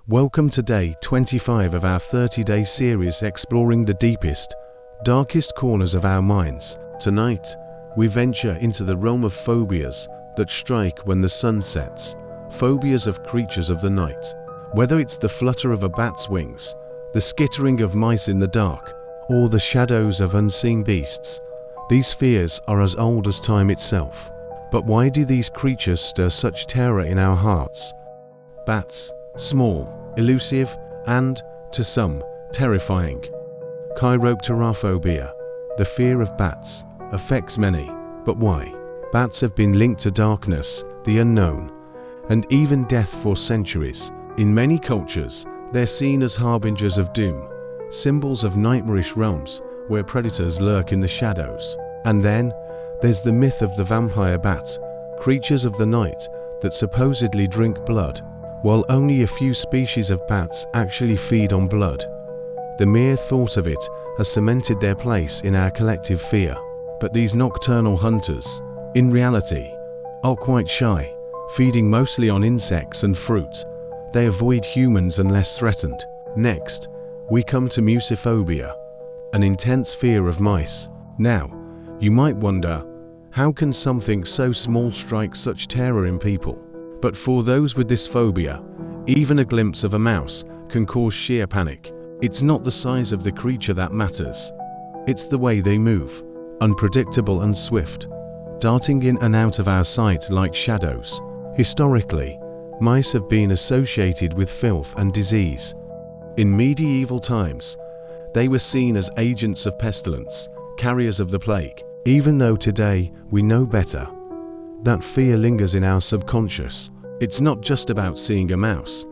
Welcome to day 25 of our 30-day series exploring the deepest, darkest corners of our minds. Tonight, we venture into the realm of phobias that strike when the sun sets, phobias of creatures of the night. Whether it's the flutter of a bat's wings, the skittering of mice in the dark, or the shadows of unseen beasts, these fears are as old as time itself. But why do these creatures stir such terror in our hearts? Bats, small, elusive, and, to some, terrifying. Chiropterophobia, the fear of bats, affects many, but why? Bats have been linked to darkness, the unknown, and even death for centuries. In many cultures, they're seen as harbingers of doom, symbols of nightmarish realms where predators lurk in the shadows. And then, there's the myth of the vampire bat, creatures of the night that supposedly drink blood, while only a few species of bats actually feed on blood. The mere thought of it has cemented their place in our collective fear. But these nocturnal hunters, in reality, are quite shy, feeding mostly on insects and fruit. They avoid humans unless threatened. Next, we come to musophobia, an intense fear of mice. Now, you might wonder, how can something so small strike such terror in people? But for those with this phobia, even a glimpse of a mouse can cause sheer panic. It's not the size of the creature that matters. It's the way they move, unpredictable and swift, darting in and out of our sight like shadows. Historically, mice have been associated with filth and disease. In medieval times, they were seen as agents of pestilence, carriers of the plague. Even though today we know better, that fear lingers in our subconscious. It's not just about seeing a mouse.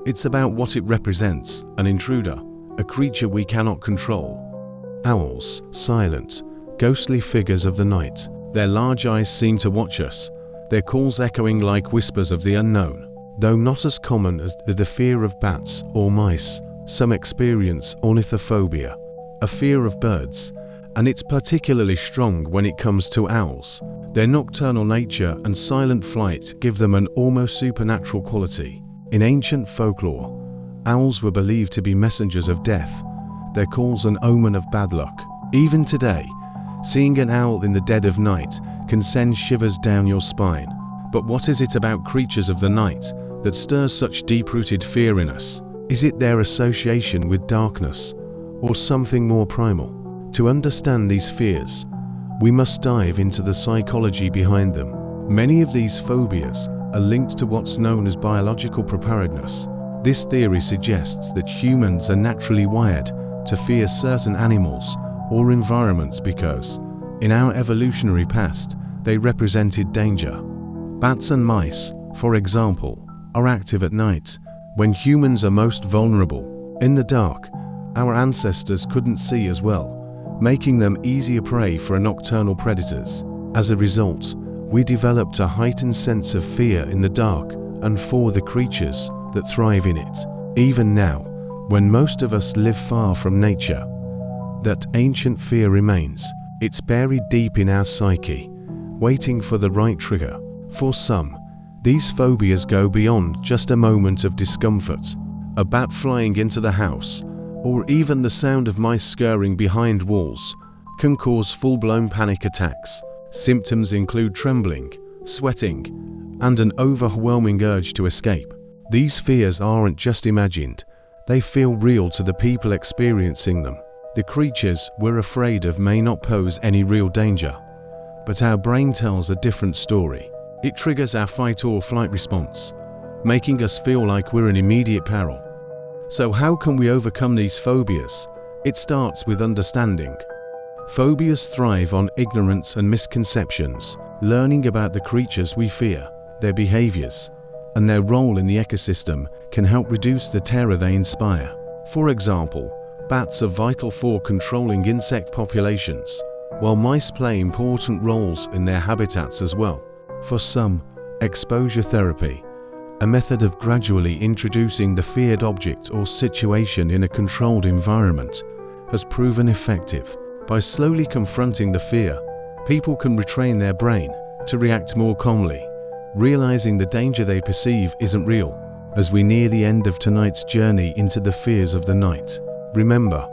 It's about what it represents, an intruder, a creature we cannot control. Owls, silent, ghostly figures of the night. Their large eyes seem to watch us, their calls echoing like whispers of the unknown. Though not as common as the fear of bats or mice, some experience ornithophobia, a fear of birds, and it's particularly strong when it comes to owls. Their nocturnal nature and silent flight give them an almost supernatural quality. In ancient folklore, owls were believed to be messengers of death, their calls an omen of bad luck. Even today, seeing an owl in the dead of night can send shivers down your spine. But what is it about creatures of the night that stirs such deep-rooted fear in us? Is it their association with darkness, or something more primal? To understand these fears, we must dive into the psychology behind them. Many of these phobias are linked to what's known as biological preparedness. This theory suggests that humans are naturally wired to fear certain animals or environments because, in our evolutionary past, they represented danger. Bats and mice, for example, are active at night, when humans are most vulnerable. In the dark, our ancestors couldn't see as well, making them easier prey for nocturnal predators. As a result, we developed a heightened sense of fear in the dark and for the creatures that thrive in it. Even now, when most of us live far from nature, that ancient fear remains. It's buried deep in our psyche, waiting for the right trigger. For some, these phobias go beyond just a moment of discomfort. A bat flying into the house, or even the sound of mice scurrying behind walls, can cause full-blown panic attacks. Symptoms include trembling, sweating, and an overwhelming urge to escape. These fears aren't just imagined, they feel real to the people experiencing them. The creatures we're afraid of may not pose any real danger, but our brain tells a different story. It triggers our fight or flight response, making us feel like we're in immediate peril. So how can we overcome these phobias? It starts with understanding. Phobias thrive on ignorance and misconceptions. Learning about the creatures we fear, their behaviors, and their role in the ecosystem can help reduce the terror they inspire. For example, bats are vital for controlling insect populations, while mice play important roles in their habitats as well. For some, exposure therapy, a method of gradually introducing the feared object or situation in a controlled environment, has proven effective. By slowly confronting the fear, people can retrain their brain to react more calmly, realizing the danger they perceive isn't real. As we near the end of tonight's journey into the fears of the night, remember,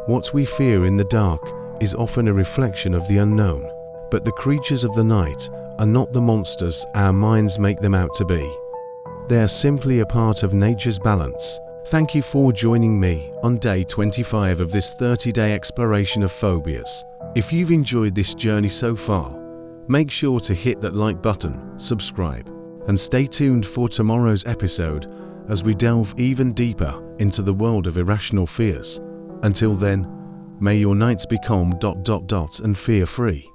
what we fear in the dark is often a reflection of the unknown, but the creatures of the night are not the monsters our minds make them out to be. They are simply a part of nature's balance. Thank you for joining me on day 25 of this 30-day exploration of phobias. If you've enjoyed this journey so far, make sure to hit that like button, subscribe, and stay tuned for tomorrow's episode as we delve even deeper into the world of irrational fears. Until then, may your nights be calm and fear-free.